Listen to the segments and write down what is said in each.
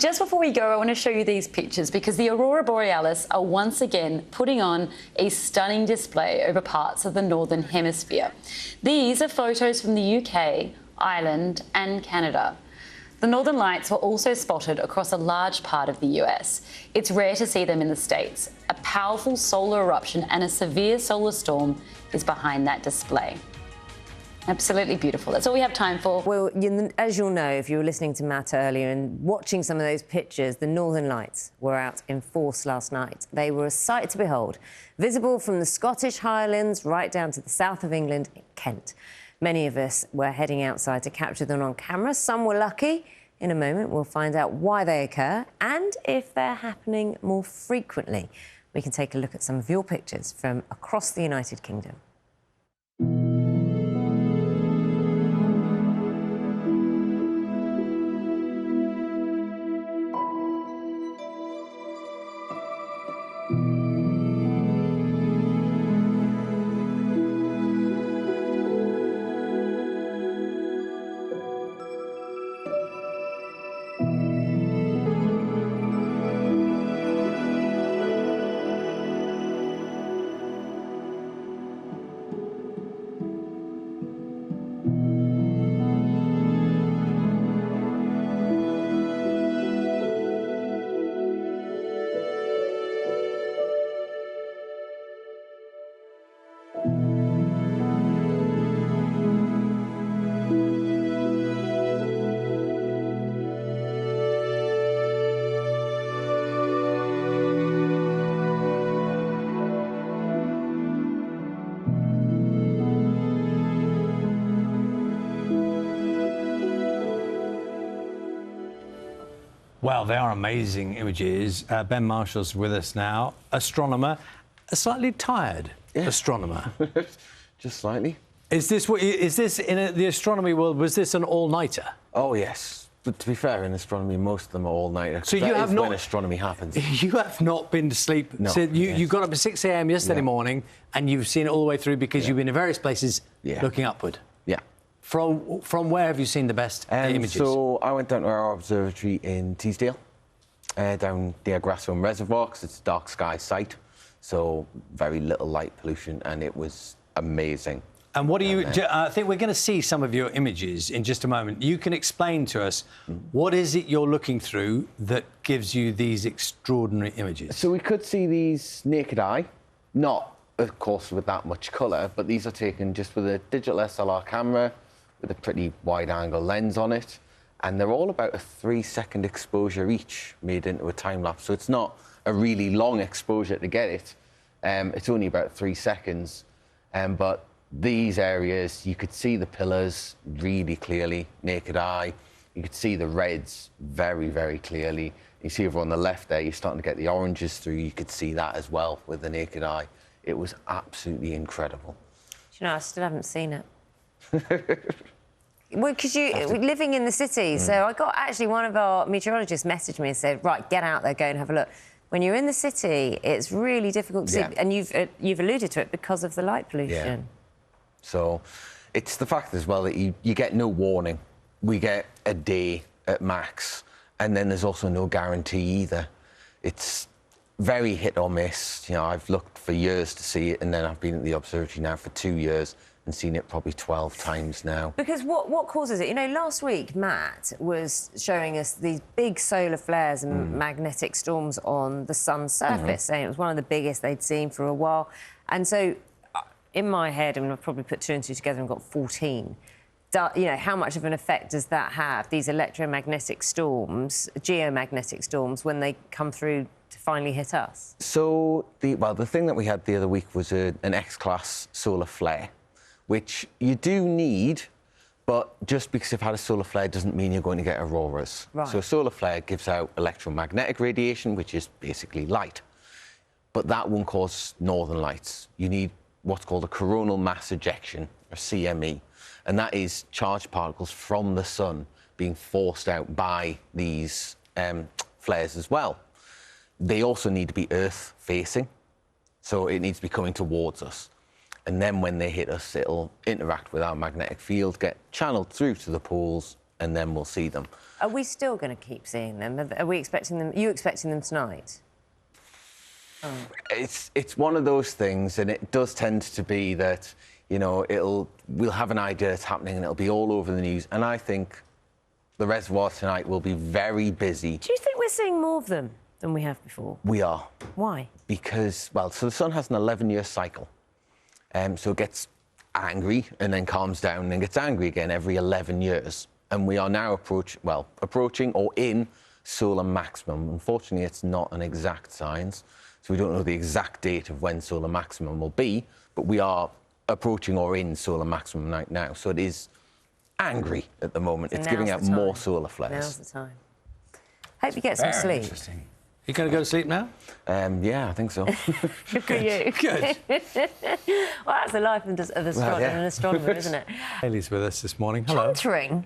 Just before we go, I want to show you these pictures because the Aurora Borealis are once again putting on a stunning display over parts of the Northern Hemisphere. These are photos from the UK, Ireland and Canada. The Northern Lights were also spotted across a large part of the US. It's rare to see them in the States. A powerful solar eruption and a severe solar storm is behind that display. Absolutely beautiful. That's all we have time for. Well, as you'll know, if you were listening to Matt earlier and watching some of those pictures, the Northern Lights were out in force last night. They were a sight to behold, visible from the Scottish Highlands right down to the south of England, Kent. Many of us were heading outside to capture them on camera. Some were lucky. In a moment, we'll find out why they occur and if they're happening more frequently. We can take a look at some of your pictures from across the United Kingdom. Well, they are amazing images. Ben Marshall's with us now, astronomer, a slightly tired astronomer. Just slightly. Is this in the astronomy world? Was this an all-nighter? Oh yes. But to be fair, in astronomy, most of them are all-nighter. So you have not when astronomy happens. You have not been to sleep. No. So you got up at 6 a.m. yesterday morning, and you've seen it all the way through because you've been in various places looking upward. Yeah. From where have you seen the best images? So I went down to our observatory in Teesdale, down near Grassham Reservoir, because it's a dark sky site, so very little light pollution, and it was amazing. And what do you... I think we're going to see some of your images in just a moment. You can explain to us what is it you're looking through that gives you these extraordinary images? So we could see these naked eye, not, of course, with that much colour, but these are taken just with a digital SLR camera, with a pretty wide-angle lens on it, and they're all about a 3-second exposure each, made into a time-lapse. So it's not a really long exposure to get it. It's only about 3 seconds. But these areas, you could see the pillars really clearly, naked eye. You could see the reds very, very clearly. You see over on the left there, you're starting to get the oranges through. You could see that as well with the naked eye. It was absolutely incredible. Do you know, I still haven't seen it. Well, because living in the city, so I got actually one of our meteorologists messaged me and said, right, get out there, go and have a look. When you're in the city, it's really difficult to see, and you've alluded to it because of the light pollution. Yeah. So it's the fact as well that you get no warning. We get a day at max, and then there's also no guarantee either. It's very hit or miss. You know, I've looked for years to see it, and then I've been at the observatory now for 2 years and seen it probably 12 times now. Because what causes it? You know, last week, Matt was showing us these big solar flares and magnetic storms on the sun's surface, saying it was one of the biggest they'd seen for a while. And so, in my head, I mean, I've probably put 2 and 2 together and got 14. You know, how much of an effect does that have, these electromagnetic storms, geomagnetic storms, when they come through to finally hit us? So, the thing that we had the other week was an X-class solar flare, which you do need, but just because you've had a solar flare doesn't mean you're going to get auroras. Right. So a solar flare gives out electromagnetic radiation, which is basically light, but that won't cause northern lights. You need what's called a coronal mass ejection, or CME, and that is charged particles from the sun being forced out by these flares as well. They also need to be Earth-facing, so it needs to be coming towards us. And then when they hit us, it'll interact with our magnetic field, get channeled through to the poles, and then we'll see them. Are we still going to keep seeing them? Are we expecting them? Are you expecting them tonight? Oh. It's one of those things, and it does tend to be that, you know, we'll have an idea it's happening and it'll be all over the news. And I think the reservoir tonight will be very busy. Do you think we're seeing more of them than we have before? We are. Why? Because, well, so the sun has an 11-year cycle. So it gets angry and then calms down and then gets angry again every 11 years. And we are now approaching or in solar maximum. Unfortunately, it's not an exact science, so we don't know the exact date of when solar maximum will be, but we are approaching or in solar maximum right now. So it is angry at the moment. It's giving out more solar flares. Now's the time. Hope you get some sleep. Interesting. You going to go to sleep now? Yeah, I think so. Look at you. Good. Well, that's the life of an astronomer, isn't it? Haley's with us this morning. Hello. Chantering?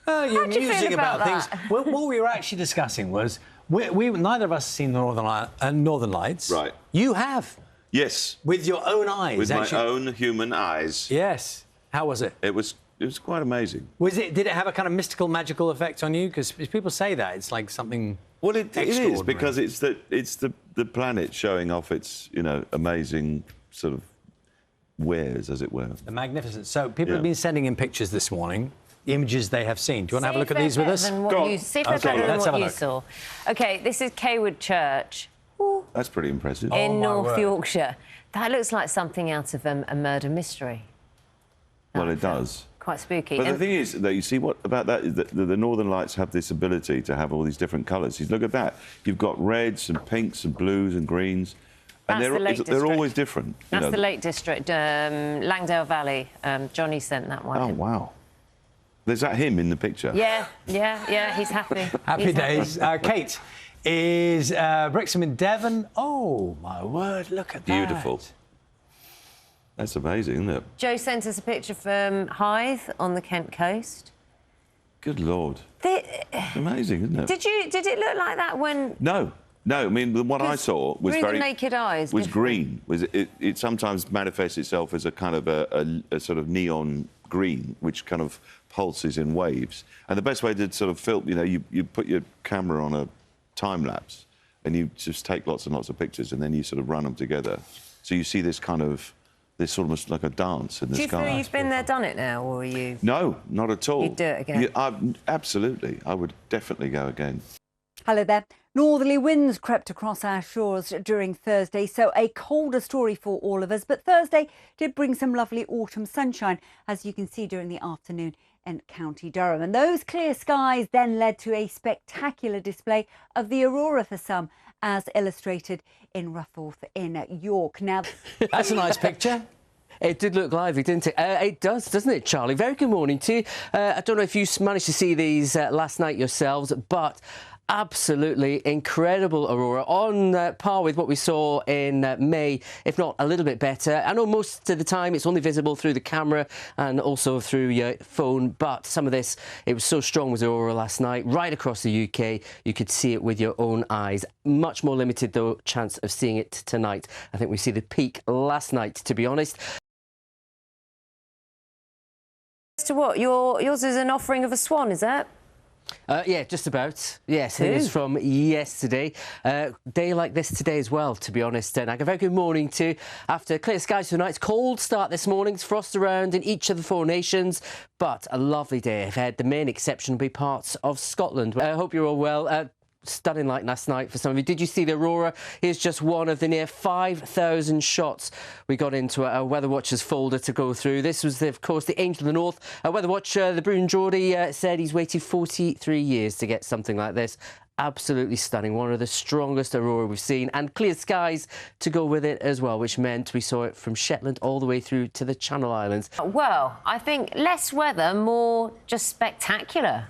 Oh, you're How do you feel musing about about things. Well, what we were actually discussing was we neither of us have seen the Northern Lights. Right. You have. Yes. With your own eyes. With actually. my own human eyes. Yes. How was it? It was quite amazing. Did it have a kind of mystical, magical effect on you? Because people say that it's like something. Well, it is, because it's the planet showing off its, you know, amazing sort of wares, as it were. The magnificence. So people have been sending in pictures this morning, the images they have seen. Do you want to have a look at these with us? See if they're better than what you saw. OK, this is Cawood Church. Ooh. That's pretty impressive. In North Yorkshire. That looks like something out of a murder mystery. Well, it does. Quite spooky. But the thing is, that you see what about that is that the Northern Lights have this ability to have all these different colours. Look at that. You've got reds and pinks and blues and greens. And they're always different. That's the Lake District, Langdale Valley. Johnny sent that one. Oh, wow. There's that him in the picture. Yeah, he's happy. Happy days. Kate is Brixham in Devon. Oh, my word, look at that. Beautiful. That's amazing, isn't it? Joe sent us a picture from Hythe on the Kent coast. Good Lord. Amazing, isn't it? Did it look like that when... No. I mean, the one I saw was very... naked eyes. Was green. It sometimes manifests itself as a kind of a sort of neon green, which kind of pulses in waves. And the best way to sort of film, you know, you put your camera on a time lapse and you just take lots and lots of pictures and then you sort of run them together. So you see this kind of... It's almost like a dance in the sky. Do you feel you've been there, done it now, or are you... No, not at all. You'd do it again? Absolutely. I would definitely go again. Hello there. Northerly winds crept across our shores during Thursday, so a colder story for all of us. But Thursday did bring some lovely autumn sunshine, as you can see during the afternoon in County Durham. And those clear skies then led to a spectacular display of the aurora for some, as illustrated in Roughforth in York. Now, that's a nice picture. It did look lively, didn't it? It does, doesn't it, Charlie? Very good morning to you. I don't know if you managed to see these last night yourselves, but absolutely incredible aurora, on par with what we saw in May, if not a little bit better. I know most of the time it's only visible through the camera and also through your phone, but some of this, it was so strong with aurora last night, right across the UK. You could see it with your own eyes. Much more limited, though, chance of seeing it tonight. I think we see the peak last night, to be honest. To what? Yours is an offering of a swan, is that? Yeah, just about. Yes, it is from yesterday. Day like this today as well, to be honest. And a very good morning too. After clear skies tonight, it's cold start this morning. It's frost around in each of the 4 nations, but a lovely day ahead. The main exception will be parts of Scotland. I hope you're all well. Stunning light last night for some of you. Did you see the aurora? Here's just one of the near 5,000 shots we got into our Weather Watchers folder to go through. This was, of course, the Angel of the North. Our Weather Watcher, the Brune Geordie, said he's waited 43 years to get something like this. Absolutely stunning. One of the strongest aurora we've seen, and clear skies to go with it as well, which meant we saw it from Shetland all the way through to the Channel Islands. Well, I think less weather, more just spectacular.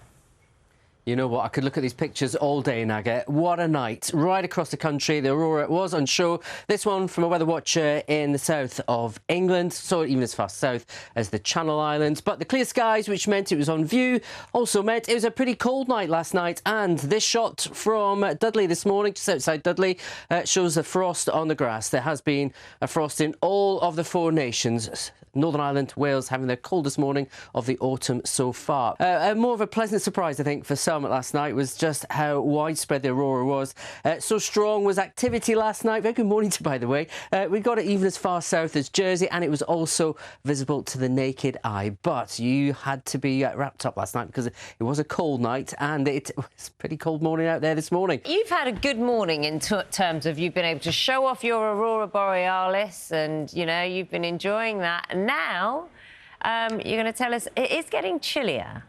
You know what? I could look at these pictures all day, Naga. What a night. Right across the country, the aurora was on show. This one from a weather watcher in the south of England, saw it even as far south as the Channel Islands. But the clear skies, which meant it was on view, also meant it was a pretty cold night last night. And this shot from Dudley this morning, just outside Dudley, shows a frost on the grass. There has been a frost in all of the 4 nations. Northern Ireland, Wales having their coldest morning of the autumn so far. More of a pleasant surprise, I think, for some last night was just how widespread the aurora was. So strong was activity last night. Very good morning to, by the way. We got it even as far south as Jersey, and it was also visible to the naked eye. But you had to be wrapped up last night because it was a cold night, and it was a pretty cold morning out there this morning. You've had a good morning in terms of you've been able to show off your Aurora Borealis, and, you know, you've been enjoying that. And now you're going to tell us it is getting chillier,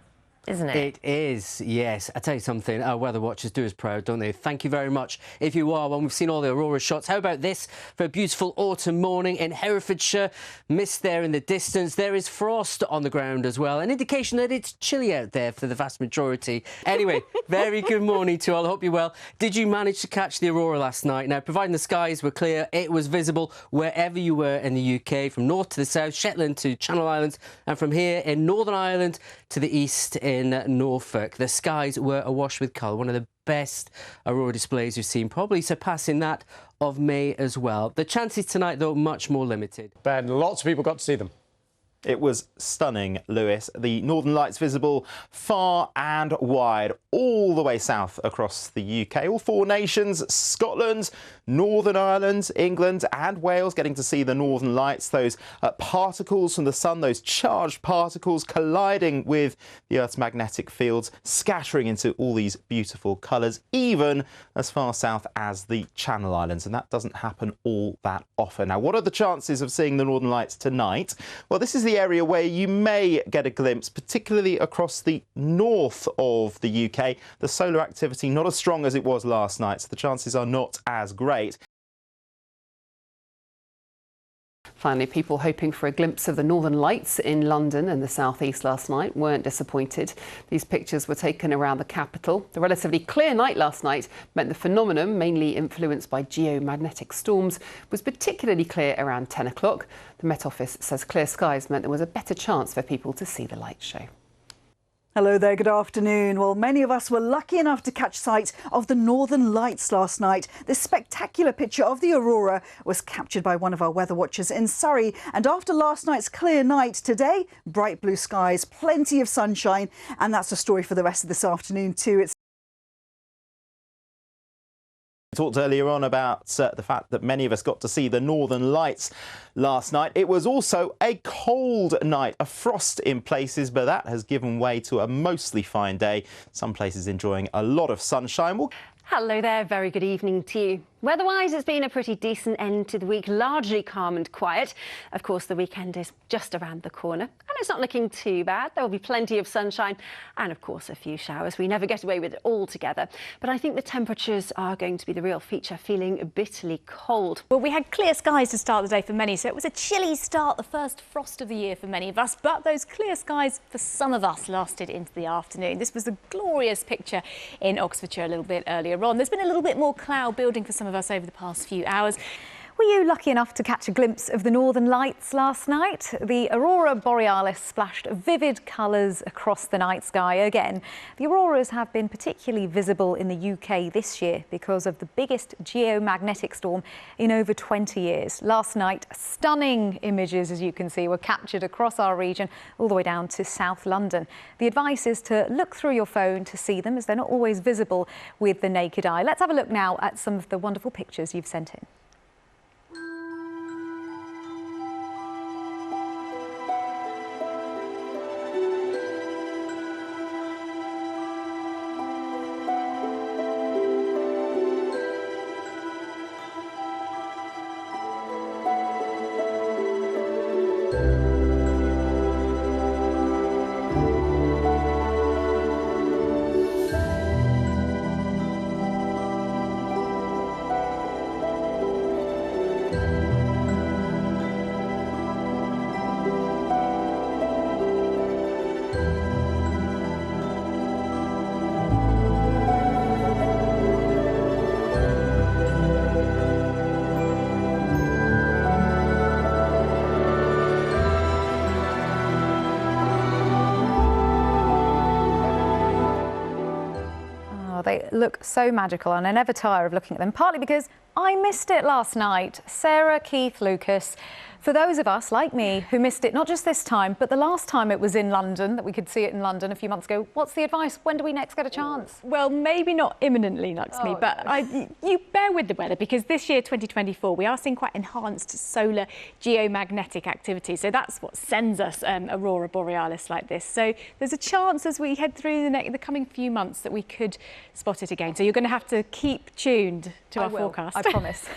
isn't it? It is, yes. I tell you something, our weather watchers do us proud, don't they? Thank you very much if you are. Well, we've seen all the aurora shots. How about this for a beautiful autumn morning in Herefordshire? Mist there in the distance. There is frost on the ground as well, an indication that it's chilly out there for the vast majority. Anyway, very good morning to all. I hope you're well. Did you manage to catch the aurora last night? Now, providing the skies were clear, it was visible wherever you were in the UK, from north to the south, Shetland to Channel Islands, and from here in Northern Ireland to the east in Norfolk. The skies were awash with colour, one of the best aurora displays we've seen, probably surpassing that of May as well. The chances tonight, though, much more limited. Ben, lots of people got to see them. It was stunning, Lewis. The Northern Lights visible far and wide, all the way south across the UK. All four nations, Scotland, Northern Ireland, England and Wales, getting to see the Northern Lights. Those particles from the sun, those charged particles colliding with the Earth's magnetic fields, scattering into all these beautiful colours, even as far south as the Channel Islands. And that doesn't happen all that often. Now, what are the chances of seeing the Northern Lights tonight? Well, this is the area where you may get a glimpse, particularly across the north of the UK. The solar activity not as strong as it was last night, so the chances are not as great. Finally, people hoping for a glimpse of the Northern Lights in London and the South East last night weren't disappointed. These pictures were taken around the capital. The relatively clear night last night meant the phenomenon, mainly influenced by geomagnetic storms, was particularly clear around 10 o'clock. The Met Office says clear skies meant there was a better chance for people to see the light show. Hello there, good afternoon. Well, many of us were lucky enough to catch sight of the Northern Lights last night. This spectacular picture of the aurora was captured by one of our weather watchers in Surrey. And after last night's clear night, today, bright blue skies, plenty of sunshine. And that's the story for the rest of this afternoon too. We talked earlier on about the fact that many of us got to see the Northern Lights last night. It was also a cold night, a frost in places, but that has given way to a mostly fine day. Some places enjoying a lot of sunshine. Hello there, very good evening to you. Weather-wise, it's been a pretty decent end to the week, largely calm and quiet. Of course, the weekend is just around the corner, and it's not looking too bad. There will be plenty of sunshine and, of course, a few showers. We never get away with it altogether, but I think the temperatures are going to be the real feature, feeling bitterly cold. Well, we had clear skies to start the day for many, so it was a chilly start, the first frost of the year for many of us, but those clear skies for some of us lasted into the afternoon. This was a glorious picture in Oxfordshire a little bit earlier on. There's been a little bit more cloud building for some of us over the past few hours. Were you lucky enough to catch a glimpse of the Northern Lights last night? The Aurora Borealis splashed vivid colours across the night sky again. The auroras have been particularly visible in the UK this year because of the biggest geomagnetic storm in over 20 years. Last night, stunning images, as you can see, were captured across our region, all the way down to South London. The advice is to look through your phone to see them, as they're not always visible with the naked eye. Let's have a look now at some of the wonderful pictures you've sent in. They look so magical and I never tire of looking at them, partly because I missed it last night. Sarah, Keith, Lucas, For those of us, like me, who missed it not just this time, but the last time it was in London, that we could see it in London a few months ago, what's the advice? When do we next get a chance? Well, maybe not imminently, Luxmy, but you bear with the weather, because this year, 2024, we are seeing quite enhanced solar geomagnetic activity. So that's what sends us Aurora Borealis like this. So there's a chance as we head through the coming few months that we could spot it again. So you're going to have to keep tuned to our forecast. I promise.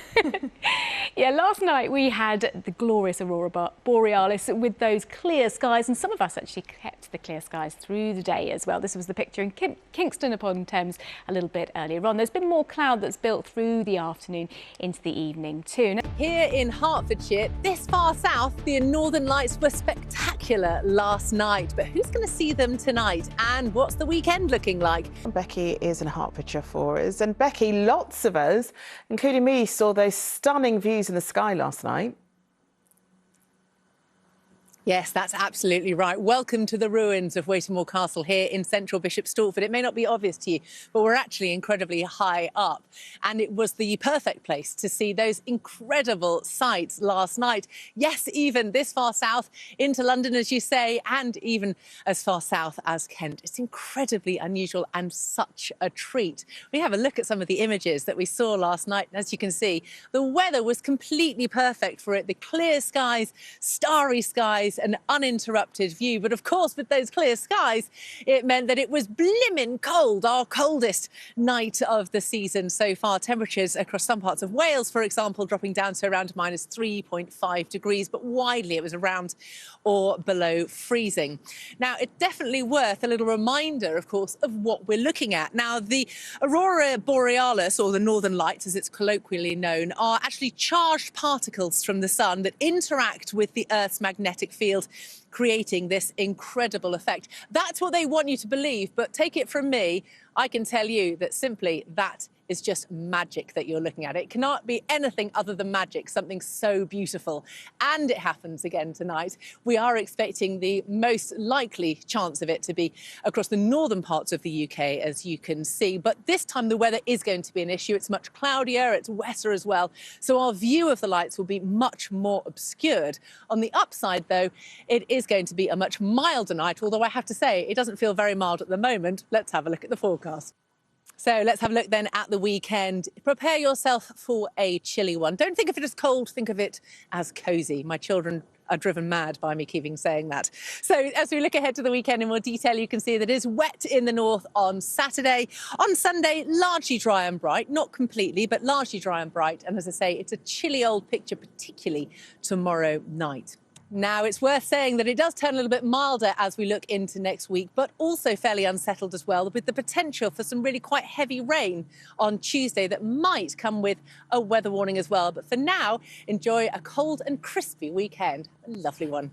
Yeah, last night we had the glorious Aurora Borealis with those clear skies, and some of us actually kept the clear skies through the day as well. This was the picture in Kingston upon Thames a little bit earlier on. There's been more cloud that's built through the afternoon into the evening too. Here in Hertfordshire, this far south, the Northern Lights were spectacular last night. But who's going to see them tonight? And what's the weekend looking like? Becky is in Hertfordshire for us. And Becky, lots of us, including me, saw those stunning views in the sky last night. Yes, that's absolutely right. Welcome to the ruins of Watermore Castle here in central Bishop Stortford. It may not be obvious to you, but we're actually incredibly high up. And it was the perfect place to see those incredible sights last night. Yes, even this far south into London, as you say, and even as far south as Kent. It's incredibly unusual and such a treat. We have a look at some of the images that we saw last night. As you can see, the weather was completely perfect for it. The clear skies, starry skies, an uninterrupted view. But of course, with those clear skies, it meant that it was blimmin' cold, our coldest night of the season so far. Temperatures across some parts of Wales, for example, dropping down to around -3.5 degrees, but widely it was around or below freezing. Now, it's definitely worth a little reminder, of course, of what we're looking at. Now, the Aurora Borealis, or the Northern Lights, as it's colloquially known, are actually charged particles from the sun that interact with the Earth's magnetic field, creating this incredible effect. That's what they want you to believe, but take it from me, I can tell you that simply that is just magic that you're looking at. It cannot be anything other than magic, something so beautiful. And it happens again tonight. We are expecting the most likely chance of it to be across the northern parts of the UK, as you can see. But this time the weather is going to be an issue. It's much cloudier, it's wetter as well. So our view of the lights will be much more obscured. On the upside, though, it is going to be a much milder night, although I have to say it doesn't feel very mild at the moment. Let's have a look at the forecast. So let's have a look then at the weekend. Prepare yourself for a chilly one. Don't think of it as cold, think of it as cosy. My children are driven mad by me keeping saying that. So as we look ahead to the weekend in more detail, you can see that it is wet in the north on Saturday. On Sunday, largely dry and bright, not completely, but largely dry and bright. And as I say, it's a chilly old picture, particularly tomorrow night. Now, it's worth saying that it does turn a little bit milder as we look into next week, but also fairly unsettled as well, with the potential for some really quite heavy rain on Tuesday that might come with a weather warning as well. But for now, enjoy a cold and crispy weekend. A lovely one.